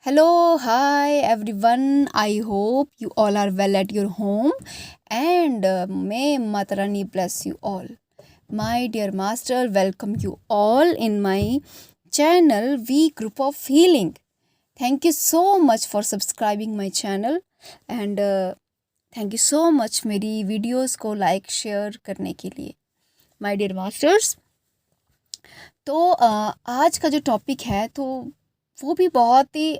Hello, hi everyone. I hope you all are well at your home and may Mata Rani bless you all. My dear master, welcome you all in my channel V Group of Healing. Thank you so much for subscribing my channel and thank you so much मेरी videos को like share करने के लिए. My dear masters, तो आज का जो topic है तो वो भी बहुत ही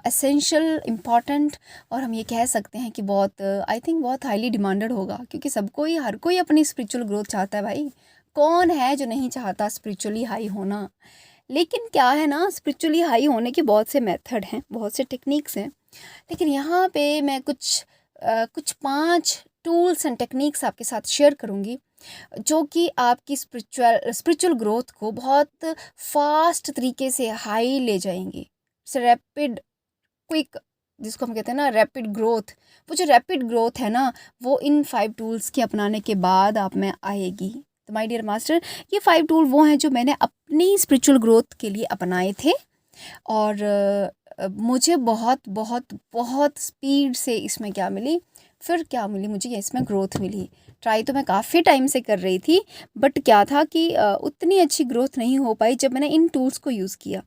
एसेंशियल इम्पॉर्टेंट और हम ये कह सकते हैं कि बहुत आई थिंक बहुत हाईली डिमांडेड होगा, क्योंकि सबको ही हर कोई अपनी स्पिरिचुअल ग्रोथ चाहता है. भाई कौन है जो नहीं चाहता स्पिरिचुअली हाई होना. लेकिन क्या है ना, स्पिरिचुअली हाई होने के बहुत से मेथड हैं, बहुत से टेक्निक्स हैं. लेकिन यहाँ पे मैं कुछ 5 टूल्स एंड टेक्निक्स आपके साथ शेयर करूँगी जो कि आपकी स्पिरिचुअल ग्रोथ को बहुत फास्ट तरीके से हाई ले जाएंगे. रैपिड क्विक, जिसको हम कहते हैं ना रैपिड ग्रोथ, वो जो रैपिड ग्रोथ है ना वो इन 5 टूल्स के अपनाने के बाद आप में आएगी. तो माय डियर मास्टर, ये 5 टूल वो हैं जो मैंने अपनी स्पिरिचुअल ग्रोथ के लिए अपनाए थे और मुझे बहुत बहुत बहुत स्पीड से इसमें क्या मिली, फिर क्या मिली मुझे, ये इसमें ग्रोथ मिली. ट्राई तो मैं काफ़ी टाइम से कर रही थी, बट क्या था कि उतनी अच्छी ग्रोथ नहीं हो पाई जब मैंने इन टूल्स को यूज़ किया.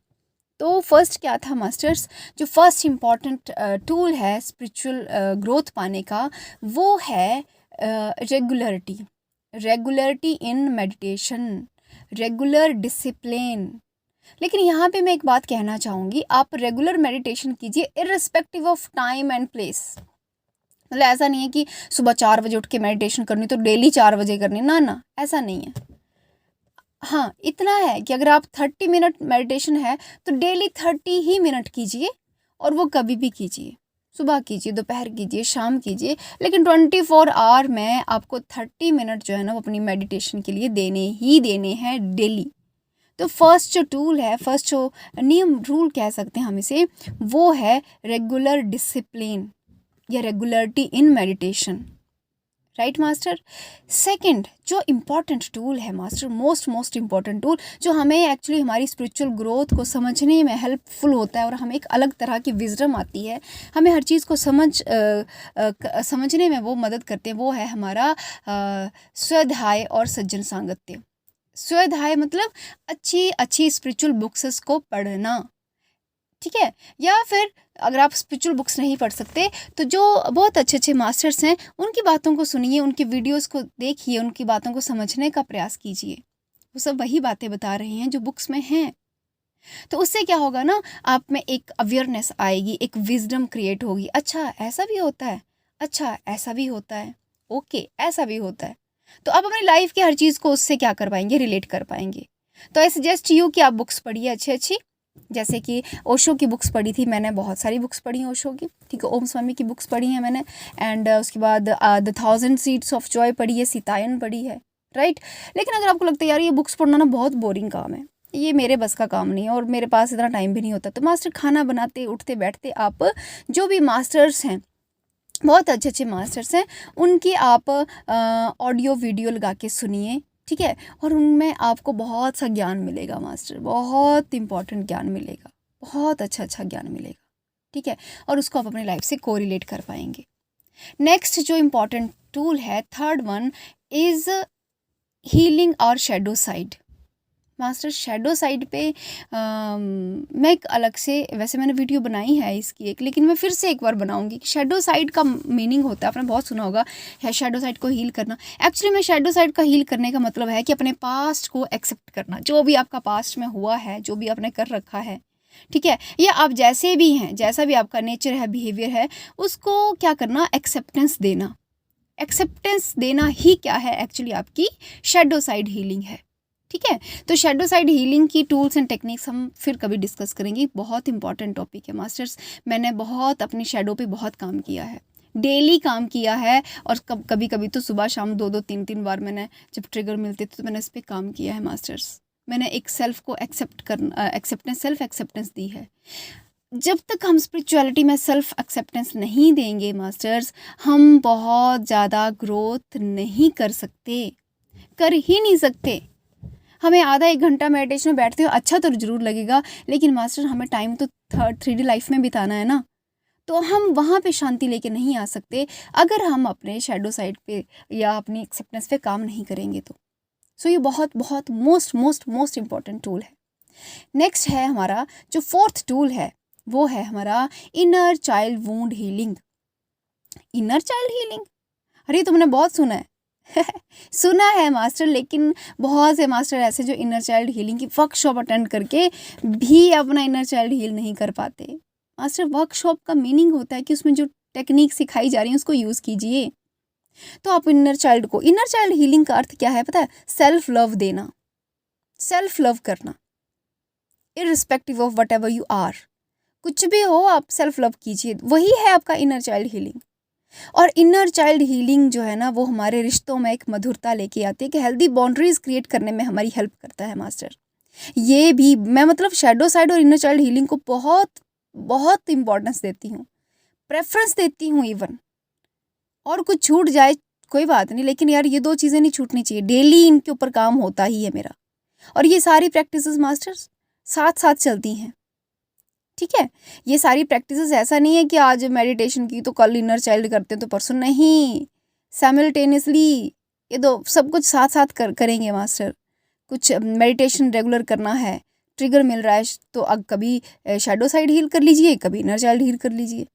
तो फर्स्ट क्या था मास्टर्स, जो फर्स्ट इम्पॉर्टेंट टूल है स्पिरिचुअल ग्रोथ पाने का, वो है regularity in meditation, regular discipline. लेकिन यहाँ पे मैं एक बात कहना चाहूँगी, आप रेगुलर मेडिटेशन कीजिए irrespective of time and place. मतलब ऐसा नहीं है कि सुबह 4 बजे उठ के मेडिटेशन करनी तो डेली 4 बजे करनी, ना ऐसा नहीं है. हाँ, इतना है कि अगर आप 30 मिनट मेडिटेशन है तो डेली 30 ही मिनट कीजिए, और वो कभी भी कीजिए, सुबह कीजिए, दोपहर कीजिए, शाम कीजिए, लेकिन 24 आवर में आपको 30 मिनट जो है ना वो अपनी मेडिटेशन के लिए देने ही देने हैं डेली. तो फर्स्ट जो टूल है, फर्स्ट जो नियम रूल कह सकते हैं हम इसे, वो है रेगुलर डिसिप्लिन या regularity in meditation. Right master. Second जो इम्पॉर्टेंट टूल है मास्टर, मोस्ट इम्पॉर्टेंट टूल जो हमें एक्चुअली हमारी स्पिरिचुअल ग्रोथ को समझने में हेल्पफुल होता है और हमें एक अलग तरह की विजडम आती है, हमें हर चीज़ को समझने में वो मदद करते हैं, वो है हमारा स्वाध्याय और सज्जन सांगत्य. स्वाध्याय मतलब अच्छी स्पिरिचुअल बुक्स को पढ़ना, ठीक है. या फिर अगर आप स्पिरिचुअल बुक्स नहीं पढ़ सकते तो जो बहुत अच्छे मास्टर्स हैं उनकी बातों को सुनिए, उनकी वीडियोस को देखिए, उनकी बातों को समझने का प्रयास कीजिए. वो सब वही बातें बता रहे हैं जो बुक्स में हैं. तो उससे क्या होगा ना, आप में एक अवेयरनेस आएगी, एक विजडम क्रिएट होगी. अच्छा ऐसा भी होता है, अच्छा ऐसा भी होता है, ओके ऐसा भी होता है. तो आप अपनी लाइफ की हर चीज़ को उससे क्या कर पाएंगे, रिलेट कर पाएंगे. तो आई सजेस्ट यू कि आप बुक्स पढ़िए अच्छी, जैसे कि ओशो की बुक्स पढ़ी थी मैंने, बहुत सारी बुक्स पढ़ी ओशो की, ठीक है. ओम स्वामी की बुक्स पढ़ी हैं मैंने, एंड उसके बाद द 1000 सीड्स ऑफ जॉय पढ़ी है, सीतायन पढ़ी है, राइट. लेकिन अगर आपको लगता है यार ये बुक्स पढ़ना ना बहुत बोरिंग काम है, ये मेरे बस का काम नहीं है और मेरे पास इतना टाइम भी नहीं होता, तो मास्टर खाना बनाते उठते बैठते आप जो भी मास्टर्स हैं, बहुत अच्छे मास्टर्स हैं, उनकी आप ऑडियो वीडियो लगा के सुनिए, ठीक है. और उनमें आपको बहुत सा ज्ञान मिलेगा मास्टर, बहुत इंपॉर्टेंट ज्ञान मिलेगा, बहुत अच्छा ज्ञान मिलेगा, ठीक है. और उसको आप अपनी लाइफ से कोरिलेट कर पाएंगे. नेक्स्ट जो इम्पॉर्टेंट टूल है, थर्ड वन इज़ हीलिंग और shadow side. Master shadow side पे मैं एक अलग से, वैसे मैंने वीडियो बनाई है इसकी एक, लेकिन मैं फिर से एक बार बनाऊंगी कि शैडो साइड का मीनिंग होता है, आपने बहुत सुना होगा है शैडो साइड को हील करना. एक्चुअली में शैडो साइड का हील करने का मतलब है कि अपने पास्ट को एक्सेप्ट करना, जो भी आपका पास्ट में हुआ है, जो भी आपने कर रखा है, ठीक है, या आप जैसे भी हैं, जैसा भी आपका नेचर है, बिहेवियर है, उसको क्या करना, एक्सेप्टेंस देना. एक्सेप्टेंस देना ही क्या है, एक्चुअली आपकी शैडो साइड हीलिंग है, ठीक है. तो शैडो साइड हीलिंग की टूल्स एंड टेक्निक्स हम फिर कभी डिस्कस करेंगे, बहुत इंपॉर्टेंट टॉपिक है मास्टर्स. मैंने बहुत अपनी शैडो पे बहुत काम किया है, डेली काम किया है, और कभी कभी तो सुबह शाम 2-2 3-3 बार मैंने जब ट्रिगर मिलते थे तो मैंने इस पर काम किया है मास्टर्स. मैंने एक सेल्फ को सेल्फ एक्सेप्टेंस दी है. जब तक हम स्पिरिचुअलिटी में सेल्फ एक्सेप्टेंस नहीं देंगे मास्टर्स, हम बहुत ज़्यादा ग्रोथ नहीं कर सकते, कर ही नहीं सकते. हमें आधा 1 घंटा मेडिटेशन में बैठते हो अच्छा तो ज़रूर लगेगा, लेकिन मास्टर हमें टाइम तो 3D लाइफ में बिताना है ना, तो हम वहाँ पे शांति लेके नहीं आ सकते अगर हम अपने शैडो साइड पे या अपनी एक्सेप्टेंस पे काम नहीं करेंगे तो। सो ये बहुत बहुत most most most important tool है। नेक्स्ट है हमारा जो फोर्थ टूल है, वो है हमारा inner child wound healing. Inner child healing, अरे तुमने बहुत सुना है सुना है मास्टर, लेकिन बहुत से मास्टर ऐसे जो इनर चाइल्ड हीलिंग की वर्कशॉप अटेंड करके भी अपना इनर चाइल्ड हील नहीं कर पाते। मास्टर वर्कशॉप का मीनिंग होता है कि उसमें जो टेक्निक सिखाई जा रही है उसको यूज़ कीजिए। तो आप इनर चाइल्ड हीलिंग का अर्थ क्या है पता है? सेल्फ लव देना, सेल्फ लव करना, irrespective of whatever you are, कुछ भी हो आप सेल्फ लव कीजिए, वही है आपका इनर चाइल्ड हीलिंग। और इनर चाइल्ड हीलिंग जो है ना, वो हमारे रिश्तों में एक मधुरता लेके आती है कि हेल्दी बाउंड्रीज क्रिएट करने में हमारी हेल्प करता है मास्टर। ये भी मैं मतलब शैडो साइड और इनर चाइल्ड हीलिंग को बहुत बहुत इंपॉर्टेंस देती हूँ, प्रेफरेंस देती हूँ इवन। और कुछ छूट जाए कोई बात नहीं, लेकिन यार ये दो चीज़ें नहीं छूटनी चाहिए, डेली इनके ऊपर काम होता ही है मेरा। और ये सारी प्रैक्टिसेस मास्टर्स साथ साथ चलती हैं, ठीक है। ये सारी प्रैक्टिसेस ऐसा नहीं है कि आज मेडिटेशन की तो कल इनर चाइल्ड करते हैं तो परसों नहीं, साइमल्टेनियसली ये दो सब कुछ साथ साथ करेंगे मास्टर। कुछ मेडिटेशन रेगुलर करना है, ट्रिगर मिल रहा है तो अब कभी शैडो साइड हील कर लीजिए, कभी इनर चाइल्ड हील कर लीजिए,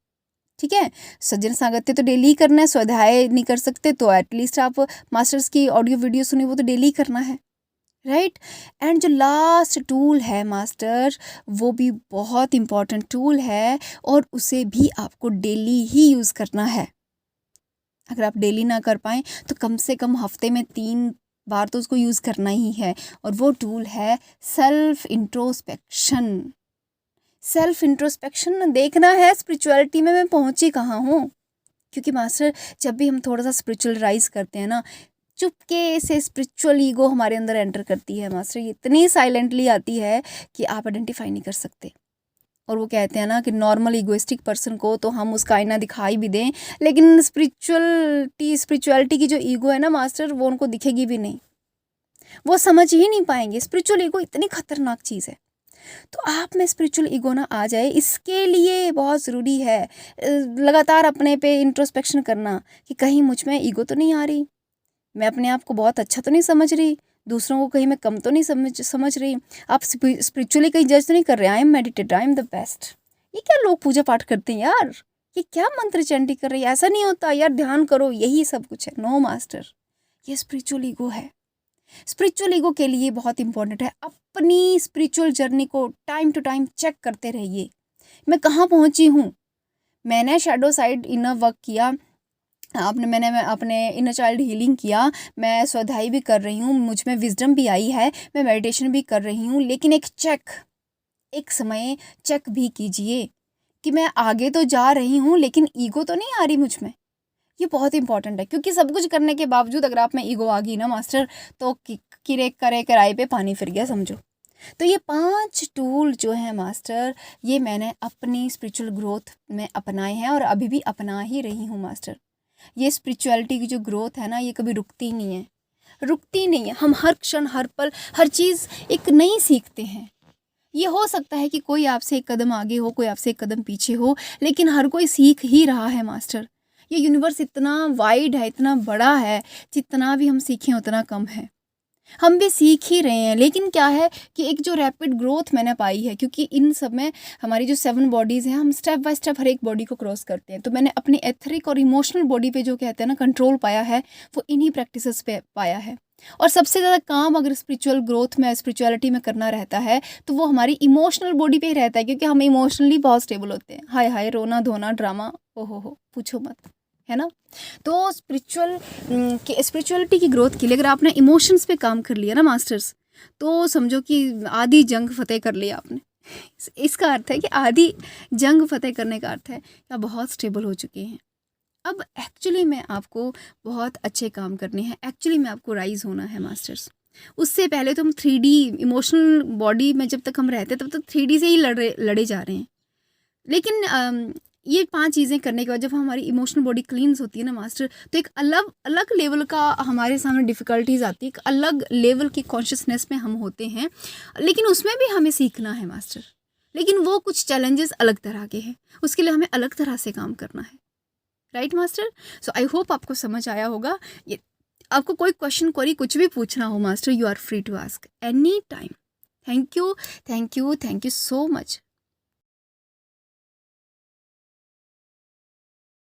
ठीक है। सज्जन सागत्य तो डेली ही करना है, स्वाध्याय नहीं कर सकते तो एटलीस्ट आप मास्टर्स की ऑडियो वीडियो सुनी वो तो डेली करना है, राइट। एंड जो लास्ट टूल है मास्टर, वो भी बहुत इम्पॉर्टेंट टूल है और उसे भी आपको डेली ही यूज़ करना है। अगर आप डेली ना कर पाएँ तो कम से कम हफ्ते में 3 बार तो उसको यूज़ करना ही है। और वो टूल है सेल्फ इंट्रोस्पेक्शन। सेल्फ इंट्रोस्पेक्शन देखना है स्पिरिचुअलिटी में मैं पहुँची कहाँ हूँ, क्योंकि मास्टर जब भी हम थोड़ा सा स्पिरिचुअल राइज करते हैं ना, चुपके से स्पिरिचुअल ईगो हमारे अंदर एंटर करती है मास्टर। ये इतनी साइलेंटली आती है कि आप आइडेंटिफाई नहीं कर सकते। और वो कहते हैं ना कि नॉर्मल इगोइस्टिक पर्सन को तो हम उसका आईना दिखाई भी दें, लेकिन स्पिरिचुअलिटी की जो ईगो है ना मास्टर, वो उनको दिखेगी भी नहीं, वो समझ ही नहीं पाएंगे। स्पिरिचुअल ईगो इतनी खतरनाक चीज़ है। तो आप में स्पिरिचुअल ईगो ना आ जाए, इसके लिए बहुत ज़रूरी है लगातार अपने पे इंट्रोस्पेक्शन करना कि कहीं मुझ में ईगो तो नहीं आ रही, मैं अपने आप को बहुत अच्छा तो नहीं समझ रही, दूसरों को कहीं मैं कम तो नहीं समझ रही। आप स्पिरिचुअली कहीं जज तो नहीं कर रहे, I am meditate, I am the best. ये क्या लोग पूजा पाठ करते हैं यार, ये क्या मंत्र चंडी कर रही है, ऐसा नहीं होता यार, ध्यान करो, यही सब कुछ है। नो मास्टर, ये स्पिरिचुअल ईगो है। स्पिरिचुअल ईगो के लिए बहुत इंपॉर्टेंट है अपनी स्पिरिचुअल जर्नी को टाइम टू टाइम चेक करते रहिए, मैं कहाँ पहुँची हूँ। मैंने शैडो साइड इनर वर्क किया, मैंने अपने इनर चाइल्ड हीलिंग किया, मैं स्वाध्याय भी कर रही हूँ, मुझ में विजडम भी आई है, मैं मेडिटेशन भी कर रही हूँ, लेकिन एक समय चेक भी कीजिए कि मैं आगे तो जा रही हूँ लेकिन ईगो तो नहीं आ रही मुझ में। ये बहुत इंपॉर्टेंट है, क्योंकि सब कुछ करने के बावजूद अगर आप में ईगो आ गई ना मास्टर, तो किरे करे किराए पे पानी फिर गया समझो। तो ये 5 टूल जो है मास्टर, ये मैंने अपनी स्पिरिचुअल ग्रोथ में अपनाए हैं और अभी भी अपना ही रही हूँ मास्टर। ये स्पिरिचुअलिटी की जो ग्रोथ है ना, ये कभी रुकती नहीं है। हम हर क्षण हर पल हर चीज़ एक नई सीखते हैं। ये हो सकता है कि कोई आपसे एक कदम आगे हो, कोई आपसे एक कदम पीछे हो, लेकिन हर कोई सीख ही रहा है मास्टर। ये यूनिवर्स इतना वाइड है, इतना बड़ा है, जितना भी हम सीखें उतना कम है। हम भी सीख ही रहे हैं, लेकिन क्या है कि एक जो रैपिड ग्रोथ मैंने पाई है, क्योंकि इन सब में हमारी जो 7 बॉडीज़ हैं, हम स्टेप बाय स्टेप हर एक बॉडी को क्रॉस करते हैं। तो मैंने अपनी एथरिक और इमोशनल बॉडी पे जो कहते हैं ना कंट्रोल पाया है, वो इन्हीं प्रैक्टिसेस पे पाया है। और सबसे ज़्यादा काम अगर स्पिरिचुअल ग्रोथ में, स्पिरिचुअलिटी में करना रहता है तो वो हमारी इमोशनल बॉडी पे ही रहता है, क्योंकि हम इमोशनली बहुत स्टेबल होते हैं। हाय हाय, रोना धोना ड्रामा, हो पूछो मत, है ना। तो स्पिरिचुअलिटी की ग्रोथ के लिए अगर आपने इमोशंस पे काम कर लिया ना मास्टर्स, तो समझो कि आधी जंग फतेह कर लिया आपने। इसका अर्थ है कि आधी जंग फतेह करने का अर्थ है कि आप बहुत स्टेबल हो चुके हैं। अब एक्चुअली में आपको बहुत अच्छे काम करने हैं, एक्चुअली में आपको राइज होना है मास्टर्स। उससे पहले तो हम 3D इमोशनल बॉडी में जब तक हम रहते तब तक 3D से ही लड़े जा रहे हैं। लेकिन ये 5 चीज़ें करने के बाद जब हमारी इमोशनल बॉडी क्लींस होती है ना मास्टर, तो एक अलग लेवल का हमारे सामने डिफ़िकल्टीज आती है, एक अलग लेवल की कॉन्शियसनेस में हम होते हैं। लेकिन उसमें भी हमें सीखना है मास्टर, लेकिन वो कुछ चैलेंजेस अलग तरह के हैं, उसके लिए हमें अलग तरह से काम करना है। Right master? So I hope आपको समझ आया होगा। ये आपको कोई क्वेश्चन क्वेरी कुछ भी पूछना हो master, you are free to ask any time. Thank you, thank you, thank you so much.